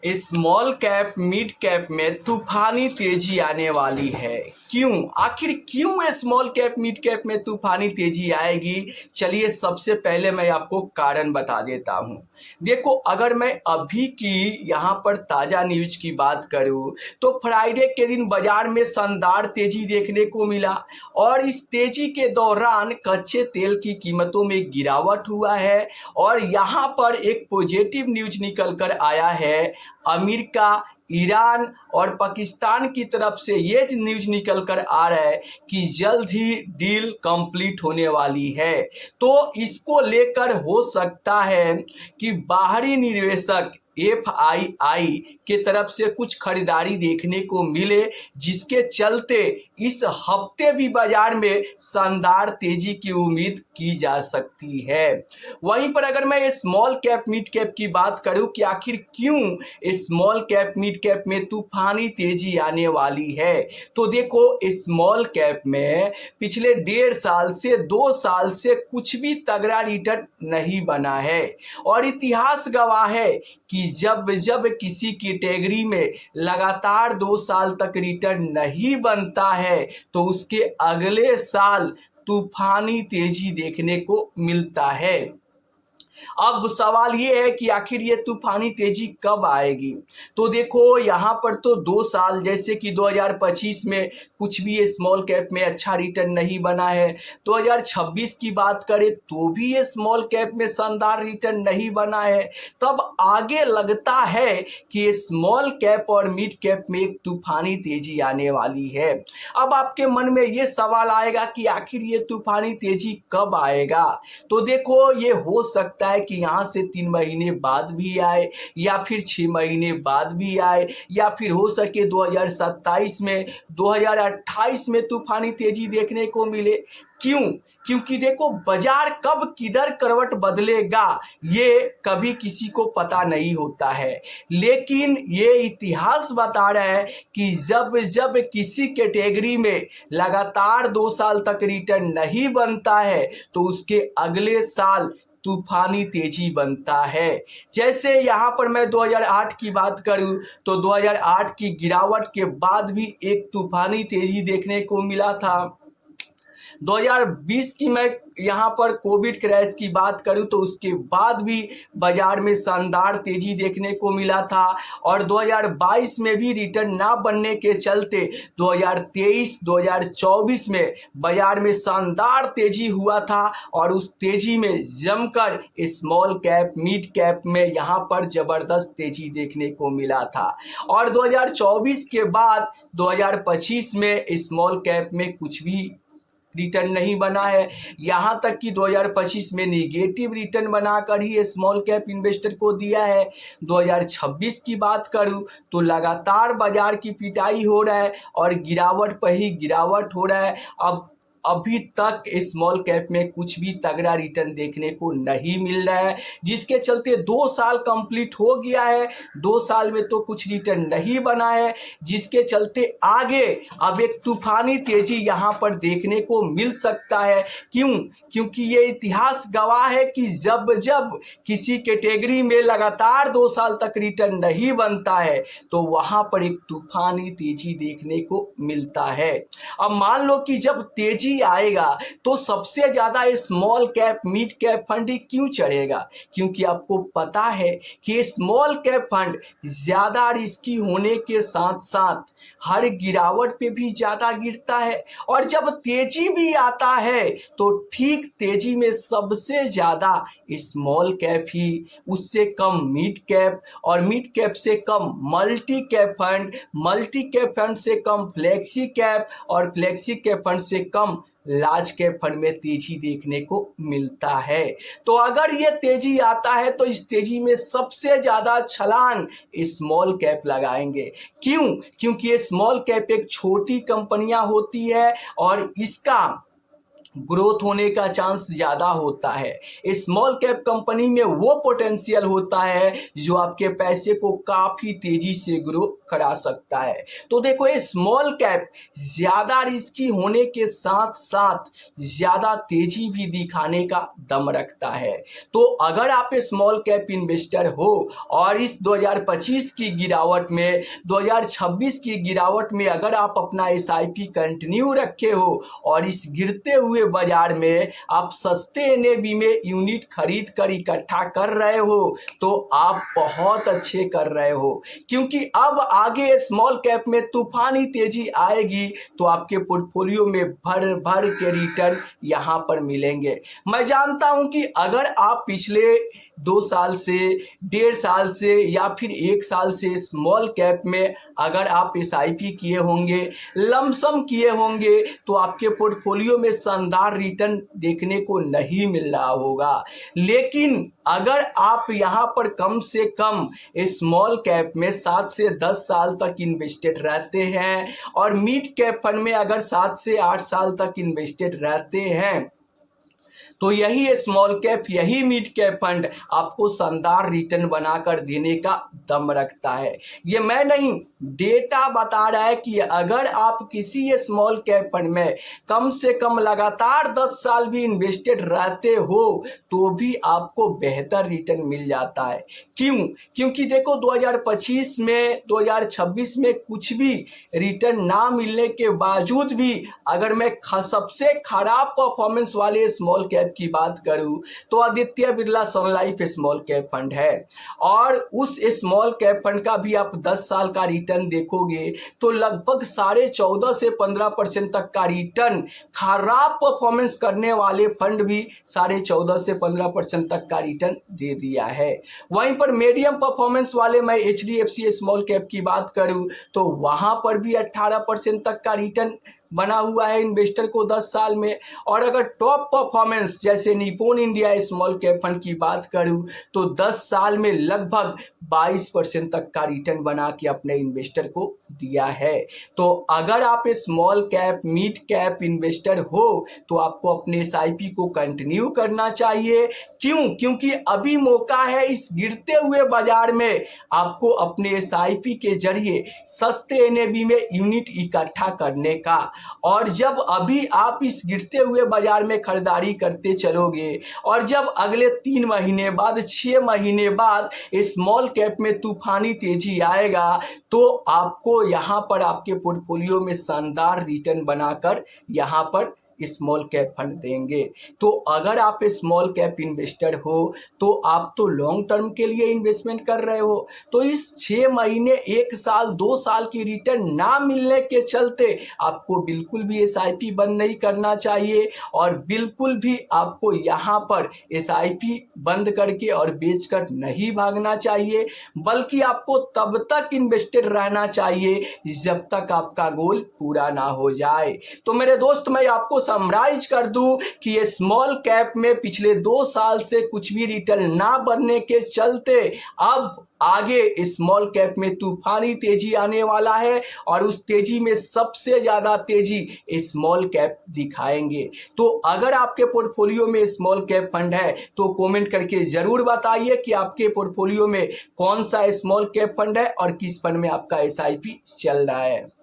Small cap mid cap में तूफानी तेजी आने वाली है। क्यों? आखिर क्यों स्मॉल कैप मिड कैप में तूफानी तेजी आएगी? चलिए सबसे पहले मैं आपको कारण बता देता हूं। देखो, अगर मैं अभी की यहां पर ताज़ा न्यूज की बात करूं तो फ्राइडे के दिन बाजार में शानदार तेजी देखने को मिला और इस तेजी के दौरान कच्चे तेल की कीमतों में गिरावट हुआ है। और यहां पर एक पॉजिटिव न्यूज निकल कर आया है। अमेरिका, ईरान और पाकिस्तान की तरफ से ये न्यूज निकल कर आ रहा है कि जल्द ही डील कंप्लीट होने वाली है। तो इसको लेकर हो सकता है कि बाहरी निवेशक FII के तरफ से कुछ खरीदारी देखने को मिले, जिसके चलते इस हफ्ते भी बाजार में शानदार तेजी की उम्मीद की जा सकती है। वहीं पर अगर मैं स्मॉल कैप मिड कैप की बात करूं कि आखिर क्यों स्मॉल कैप मिड कैप में तूफानी तेजी आने वाली है, तो देखो, स्मॉल कैप में पिछले 1.5 साल से 2 साल से कुछ भी तगड़ा रिटर्न नहीं बना है। और इतिहास गवाह है कि जब जब किसी कैटेगरी में लगातार 2 साल तक रिटर्न नहीं बनता है तो उसके अगले साल तूफानी तेजी देखने को मिलता है। अब सवाल ये है कि आखिर ये तूफानी तेजी कब आएगी? तो देखो, यहाँ पर तो 2 साल, जैसे कि 2025 में कुछ भी स्मॉल कैप में अच्छा रिटर्न नहीं बना है। 2026 की बात करें तो भी ये स्मॉल कैप में शानदार रिटर्न नहीं बना है। तब आगे लगता है कि स्मॉल कैप और मिड कैप में एक तूफानी तेजी आने वाली है। अब आपके मन में ये सवाल आएगा कि आखिर ये तूफानी तेजी कब आएगा? तो देखो, ये हो सकता है कि यहाँ से 3 महीने बाद भी आए, या फिर 6 महीने बाद भी आए, या फिर हो सके 2027 में, 2028 में तूफानी तेजी देखने को मिले। क्यों? क्योंकि देखो, बाजार कब किधर करवट बदलेगा ये कभी किसी को पता नहीं होता है। लेकिन ये इतिहास बता रहा है कि जब जब किसी कैटेगरी में लगातार 2 साल तक रिटर्न नहीं बनता है तो उसके अगले साल तूफानी तेजी बनता है। जैसे यहाँ पर मैं 2008 की बात करूँ तो 2008 की गिरावट के बाद भी एक तूफानी तेजी देखने को मिला था। 2020 की मैं यहाँ पर कोविड क्रैश की बात करूँ तो उसके बाद भी बाजार में शानदार तेजी देखने को मिला था। और 2022 में भी रिटर्न ना बनने के चलते 2023, 2024 में बाजार में शानदार तेजी हुआ था और उस तेजी में जमकर स्मॉल कैप मिड कैप में यहाँ पर जबरदस्त तेजी देखने को मिला था। और 2024 के बाद 2025 में स्मॉल कैप में कुछ भी रिटर्न नहीं बना है। यहाँ तक कि 2025 में निगेटिव रिटर्न बनाकर ही स्मॉल कैप इन्वेस्टर को दिया है। 2026 की बात करूँ तो लगातार बाजार की पिटाई हो रहा है और गिरावट पर ही गिरावट हो रहा है। अब अभी तक स्मॉल कैप में कुछ भी तगड़ा रिटर्न देखने को नहीं मिल रहा है, जिसके चलते 2 साल कंप्लीट हो गया है, 2 साल में तो कुछ रिटर्न नहीं बना है, जिसके चलते आगे अब एक तूफानी तेजी यहाँ पर देखने को मिल सकता है। क्यों? क्योंकि ये इतिहास गवाह है कि जब जब किसी कैटेगरी में लगातार 2 साल तक रिटर्न नहीं बनता है तो वहाँ पर एक तूफानी तेजी देखने को मिलता है। अब मान लो कि जब तेजी आएगा तो सबसे ज्यादा small cap mid cap fund ही क्यों चढ़ेगा? क्योंकि आपको पता है कि स्मॉल कैप फंड ज्यादा रिस्की होने के साथ साथ हर गिरावट पे भी ज्यादा गिरता है। और जब तेजी भी आता है तो ठीक तेजी में सबसे ज्यादा स्मॉल कैप ही, उससे कम मिड कैप, और मिड कैप से कम multi cap fund, multi cap fund से कम फ्लेक्सी कैप, और फ्लेक्सी कैप फंड से कम लार्ज कैप फंड में तेजी देखने को मिलता है। तो अगर ये तेजी आता है तो इस तेजी में सबसे ज्यादा छलांग स्मॉल कैप लगाएंगे। क्यों? क्योंकि ये स्मॉल कैप एक छोटी कंपनियां होती है और इसका ग्रोथ होने का चांस ज़्यादा होता है। स्मॉल कैप कंपनी में वो पोटेंशियल होता है जो आपके पैसे को काफ़ी तेज़ी से ग्रो करा सकता है। तो देखो, ये स्मॉल कैप ज़्यादा रिस्की होने के साथ साथ ज़्यादा तेजी भी दिखाने का दम रखता है। तो अगर आप स्मॉल कैप इन्वेस्टर हो और इस 2025 की गिरावट में, 2026 की गिरावट में अगर आप अपना SIP कंटिन्यू रखे हो और इस गिरते हुए बाजार में आप सस्ते NAV में यूनिट खरीद कर इकट्ठा कर रहे हो, तो आप बहुत अच्छे कर रहे हो, क्योंकि अब आगे स्मॉल कैप में तूफानी तेजी आएगी तो आपके पोर्टफोलियो में भर भर के रिटर्न यहां पर मिलेंगे। मैं जानता हूं कि अगर आप पिछले 2 साल से, 1.5 साल से या फिर 1 साल से स्मॉल कैप में अगर आप SIP किए होंगे, लमसम किए होंगे, तो आपके पोर्टफोलियो में शानदार रिटर्न देखने को नहीं मिल रहा होगा। लेकिन अगर आप यहाँ पर कम से कम स्मॉल कैप में 7 से 10 साल तक इन्वेस्टेड रहते हैं और मिड कैप फंड में अगर 7 से 8 साल तक इन्वेस्टेड रहते हैं, तो यही स्मॉल कैप, यही मिड कैप फंड आपको शानदार रिटर्न बनाकर देने का दम रखता है। ये मैं नहीं, डेटा बता रहा है कि अगर आप किसी स्मॉल कैप फंड में कम से कम लगातार 10 साल भी इन्वेस्टेड रहते हो तो भी आपको बेहतर रिटर्न मिल जाता है। क्यों? क्योंकि देखो, 2025 में, 2026 में कुछ भी रिटर्न ना मिलने के बावजूद भी अगर मैं सबसे खराब परफॉर्मेंस वाले स्मॉल कैप की बात करूं तो आदित्य बिरला सन लाइफ स्मॉल कैप फंड है। और उस स्मॉल कैप फंड का भी आप 10 साल का रिटर्न देखोगे तो लगभग 14.5 से 15% तक का रिटर्न खराब परफॉर्मेंस करने वाले फंड भी 14.5 से 15% तक का रिटर्न दे दिया है। वहीं पर मीडियम परफॉर्मेंस वाले, मैं HDFC स्मॉल कैप की बात करूं तो वहां पर भी 18% तक का रिटर्न बना हुआ है इन्वेस्टर को 10 साल में। और अगर टॉप परफॉर्मेंस जैसे Nippon India small cap fund की बात करूं तो 10 साल में लगभग 22% तक का रिटर्न बना के अपने इन्वेस्टर को दिया है। तो अगर आप small cap, mid cap investor हो तो आपको अपने SIP को कंटिन्यू करना चाहिए। क्यों? क्योंकि अभी मौका है इस गिरते हुए बाजार में आपको अपने SIP के जरिए सस्ते NAV में यूनिट इकट्ठा करने का। और जब अभी आप इस गिरते हुए बाजार में खरीदारी करते चलोगे और जब अगले 3 महीने बाद, 6 महीने बाद स्मॉल कैप में तूफानी तेजी आएगा तो आपको यहां पर आपके पोर्टफोलियो में शानदार रिटर्न बनाकर यहां पर स्मॉल कैप फंड देंगे। तो अगर आप स्मॉल कैप इन्वेस्टर हो तो आप तो लॉन्ग टर्म के लिए इन्वेस्टमेंट कर रहे हो, तो इस 6 महीने, 1 साल, 2 साल की रिटर्न ना मिलने के चलते आपको बिल्कुल भी SIP बंद नहीं करना चाहिए और बिल्कुल भी आपको यहाँ पर SIP बंद करके और बेचकर नहीं भागना चाहिए, बल्कि आपको तब तक इन्वेस्टेड रहना चाहिए जब तक आपका गोल पूरा ना हो जाए। तो मेरे दोस्त, मैं आपको समराइज कर दूं कि ये स्मॉल कैप में पिछले 2 साल से कुछ भी रिटर्न ना बनने के चलते अब आगे स्मॉल कैप में तूफानी तेजी आने वाला है और उस तेजी में सबसे ज्यादा तेजी स्मॉल कैप दिखाएंगे। तो अगर आपके पोर्टफोलियो में स्मॉल कैप फंड है तो कमेंट करके जरूर बताइए कि आपके पोर्टफोलियो में कौन सा स्मॉल कैप फंड है और किस फंड में आपका SIP चल रहा है।